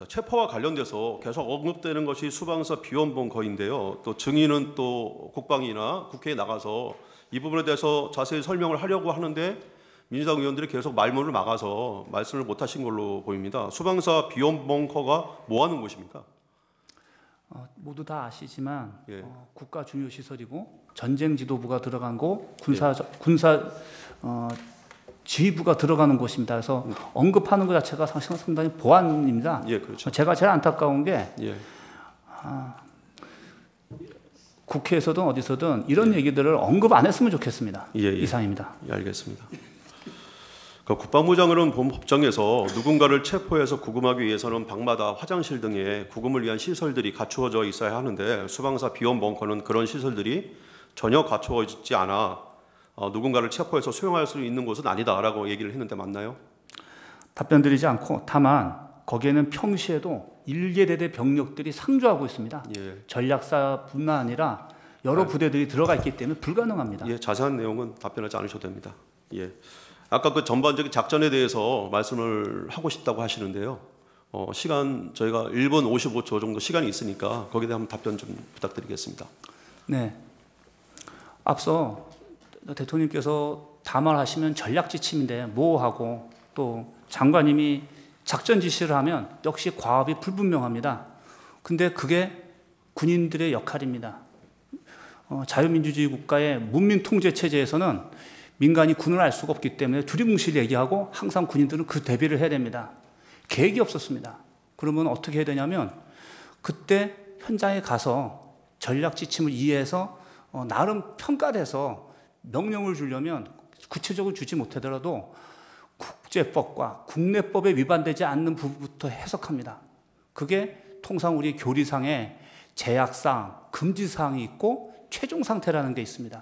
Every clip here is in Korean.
체포와 관련돼서 계속 언급되는 것이 수방사 비원봉거인데요. 또 증인은 또 국방이나 국회에 나가서 이 부분에 대해서 자세히 설명을 하려고 하는데 민주당 의원들이 계속 말문을 막아서 말씀을 못하신 걸로 보입니다. 수방사 비원봉커가 뭐 하는 곳입니까? 모두 다 아시지만 예. 국가 중요 시설이고 전쟁 지도부가 들어간 곳, 지휘부가 들어가는 곳입니다. 그래서 언급하는 것 자체가 상당히 보안입니다. 예, 그렇죠. 제가 제일 안타까운 게 예. 국회에서든 어디서든 이런 얘기들을 언급 안 했으면 좋겠습니다. 예, 예. 이상입니다. 예, 알겠습니다. 국방부 장관은 본 법정에서 누군가를 체포해서 구금하기 위해서는 방마다 화장실 등의 구금을 위한 시설들이 갖추어져 있어야 하는데 수방사 비원 벙커는 그런 시설들이 전혀 갖추어지지 않아 누군가를 체포해서 수용할 수 있는 곳은 아니다라고 얘기를 했는데 맞나요? 답변 드리지 않고 다만 거기에는 평시에도 일개대대 병력들이 상주하고 있습니다. 예. 전략사뿐만 아니라 여러 부대들이 들어가 있기 때문에 불가능합니다. 예, 자세한 내용은 답변하지 않으셔도 됩니다. 예. 아까 그 전반적인 작전에 대해서 말씀을 하고 싶다고 하시는데요. 시간 저희가 1분 55초 정도 시간이 있으니까 거기에 대한 답변 좀 부탁드리겠습니다. 네. 앞서 대통령께서 담화하시면 전략 지침인데 모호하고 또 장관님이 작전 지시를 하면 역시 과업이 불분명합니다. 근데 그게 군인들의 역할입니다. 자유민주주의 국가의 문민 통제 체제에서는 민간이 군을 알 수가 없기 때문에 두리뭉실 얘기하고 항상 군인들은 그 대비를 해야 됩니다. 계획이 없었습니다. 그러면 어떻게 해야 되냐면 그때 현장에 가서 전략 지침을 이해해서 나름 평가를 해서 명령을 주려면 구체적으로 주지 못하더라도 국제법과 국내법에 위반되지 않는 부분부터 해석합니다. 그게 통상 우리 교리상에 제약사항, 금지사항이 있고 최종 상태라는 게 있습니다.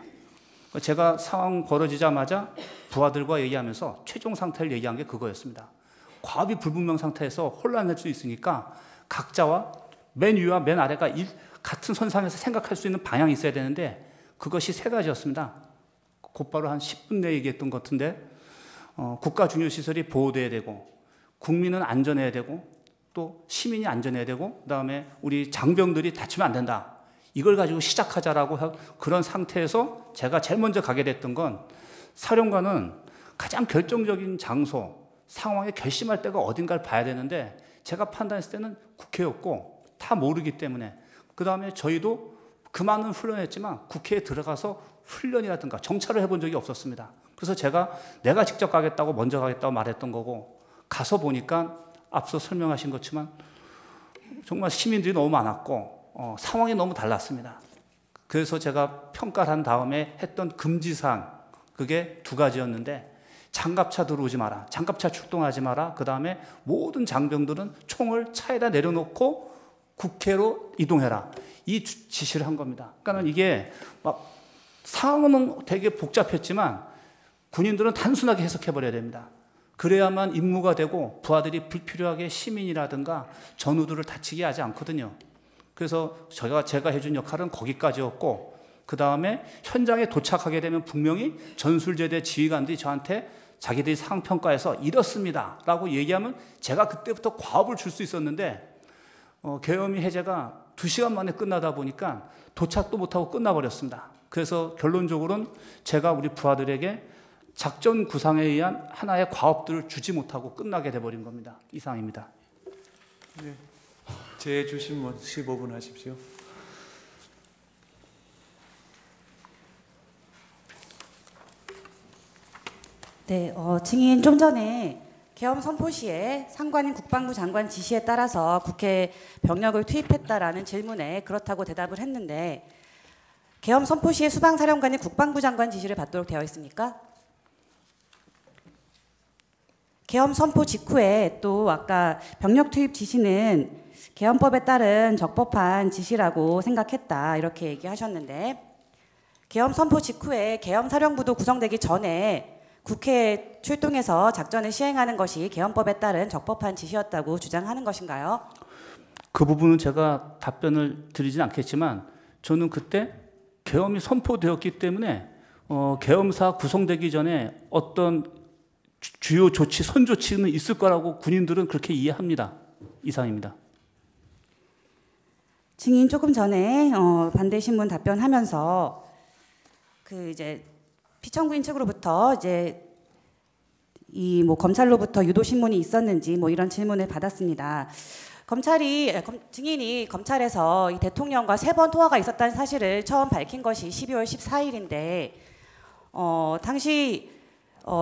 제가 상황 벌어지자마자 부하들과 얘기하면서 최종 상태를 얘기한 게 그거였습니다. 과업이 불분명 상태에서 혼란할 수 있으니까 각자와 맨 위와 맨 아래가 같은 선상에서 생각할 수 있는 방향이 있어야 되는데 그것이 세 가지였습니다. 곧바로 한 10분 내에 얘기했던 것 같은데 국가 중요시설이 보호돼야 되고 국민은 안전해야 되고 또 시민이 안전해야 되고 그다음에 우리 장병들이 다치면 안 된다. 이걸 가지고 시작하자라고 그런 상태에서 제가 제일 먼저 가게 됐던 건 사령관은 가장 결정적인 장소, 상황에 결심할 때가 어딘가를 봐야 되는데 제가 판단했을 때는 국회였고 다 모르기 때문에 그다음에 저희도 그 많은 훈련했지만 국회에 들어가서 훈련이라든가 정찰을 해본 적이 없었습니다. 그래서 내가 직접 가겠다고 먼저 가겠다고 말했던 거고 가서 보니까 앞서 설명하신 것처럼 정말 시민들이 너무 많았고 상황이 너무 달랐습니다. 그래서 제가 평가를 한 다음에 했던 금지사항 그게 두 가지였는데 장갑차 들어오지 마라, 장갑차 출동하지 마라, 그 다음에 모든 장병들은 총을 차에다 내려놓고 국회로 이동해라, 이 지시를 한 겁니다. 그러니까 이게 막 상황은 되게 복잡했지만 군인들은 단순하게 해석해버려야 됩니다. 그래야만 임무가 되고 부하들이 불필요하게 시민이라든가 전우들을 다치게 하지 않거든요. 그래서 제가 해준 역할은 거기까지였고 그 다음에 현장에 도착하게 되면 분명히 전술제대 지휘관들이 저한테 자기들이 상황평가에서 이렇습니다 라고 얘기하면 제가 그때부터 과업을 줄 수 있었는데 계엄이 해제가 2시간 만에 끝나다 보니까 도착도 못하고 끝나버렸습니다. 그래서 결론적으로는 제가 우리 부하들에게 작전 구상에 의한 하나의 과업들을 주지 못하고 끝나게 돼버린 겁니다. 이상입니다. 네. 재주신 15분 하십시오. 네, 증인 좀 전에 계엄 선포 시에 상관인 국방부 장관 지시에 따라서 국회 병력을 투입했다라는 질문에 그렇다고 대답을 했는데 계엄 선포 시에 수방사령관이 국방부 장관 지시를 받도록 되어 있습니까? 계엄 선포 직후에 또 아까 병력 투입 지시는 계엄법에 따른 적법한 지시라고 생각했다 이렇게 얘기하셨는데 계엄 선포 직후에 계엄 사령부도 구성되기 전에 국회에 출동해서 작전을 시행하는 것이 계엄법에 따른 적법한 지시였다고 주장하는 것인가요? 그 부분은 제가 답변을 드리진 않겠지만 저는 그때 계엄이 선포되었기 때문에 계엄사 구성되기 전에 어떤 주요 조치, 선조치는 있을 거라고 군인들은 그렇게 이해합니다. 이상입니다. 증인 조금 전에 반대 신문 답변하면서 그 이제 피청구인 측으로부터 이제 이 뭐 검찰로부터 유도 신문이 있었는지 뭐 이런 질문을 받았습니다. 증인이 검찰에서 이 대통령과 3번 통화가 있었다는 사실을 처음 밝힌 것이 12월 14일인데 당시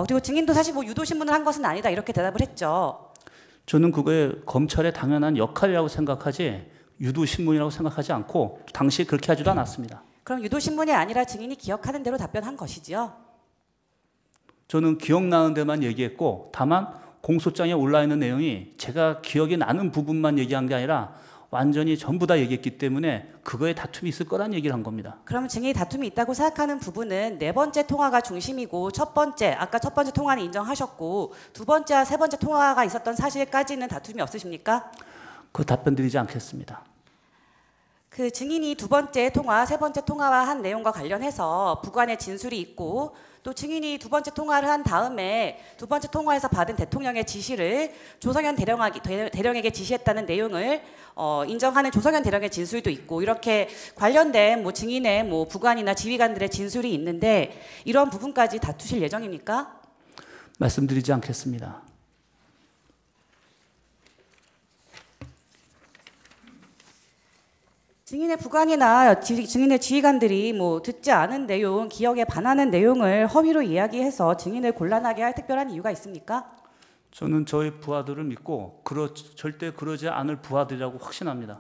그리고 증인도 사실 뭐 유도 신문을 한 것은 아니다 이렇게 대답을 했죠. 저는 그거에 검찰의 당연한 역할이라고 생각하지 유도 신문이라고 생각하지 않고 당시 그렇게 하지도 않았습니다. 그럼 유도 신문이 아니라 증인이 기억하는 대로 답변한 것이지요. 저는 기억나는 데만 얘기했고 다만 공소장에 올라있는 내용이 제가 기억이 나는 부분만 얘기한 게 아니라 완전히 전부 다 얘기했기 때문에 그거에 다툼이 있을 거란 얘기를 한 겁니다. 그럼 증인이 다툼이 있다고 생각하는 부분은 4번째 통화가 중심이고 아까 첫 번째 통화는 인정하셨고 2번째와 3번째 통화가 있었던 사실까지는 다툼이 없으십니까? 그 답변 드리지 않겠습니다. 그 증인이 2번째 통화, 3번째 통화와 한 내용과 관련해서 부관의 진술이 있고 또 증인이 2번째 통화를 한 다음에 2번째 통화에서 받은 대통령의 지시를 조성현 대령에게 지시했다는 내용을 인정하는 조성현 대령의 진술도 있고 이렇게 관련된 뭐 증인의 뭐 부관이나 지휘관들의 진술이 있는데 이런 부분까지 다투실 예정입니까? 말씀드리지 않겠습니다. 증인의 부관이나 증인의 지휘관들이 뭐 듣지 않은 내용, 기억에 반하는 내용을 허위로 이야기해서 증인을 곤란하게 할 특별한 이유가 있습니까? 저는 저희 부하들을 믿고 절대 그러지 않을 부하들이라고 확신합니다.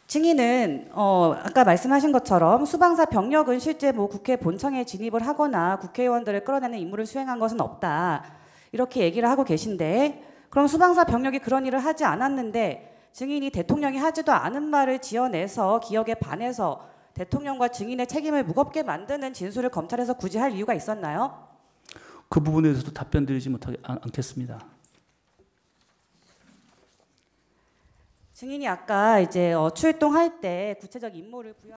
증인은 아까 말씀하신 것처럼 수방사 병력은 실제 뭐 국회 본청에 진입을 하거나 국회의원들을 끌어내는 임무를 수행한 것은 없다. 이렇게 얘기를 하고 계신데 그럼 수방사 병력이 그런 일을 하지 않았는데 증인이 대통령이 하지도 않은 말을 지어내서 기억에 반해서 대통령과 증인의 책임을 무겁게 만드는 진술을 검찰에서 굳이 할 이유가 있었나요? 그 부분에 대해서도 답변 드리지 않겠습니다. 증인이 아까 이제 출동할 때 구체적 임무를 부여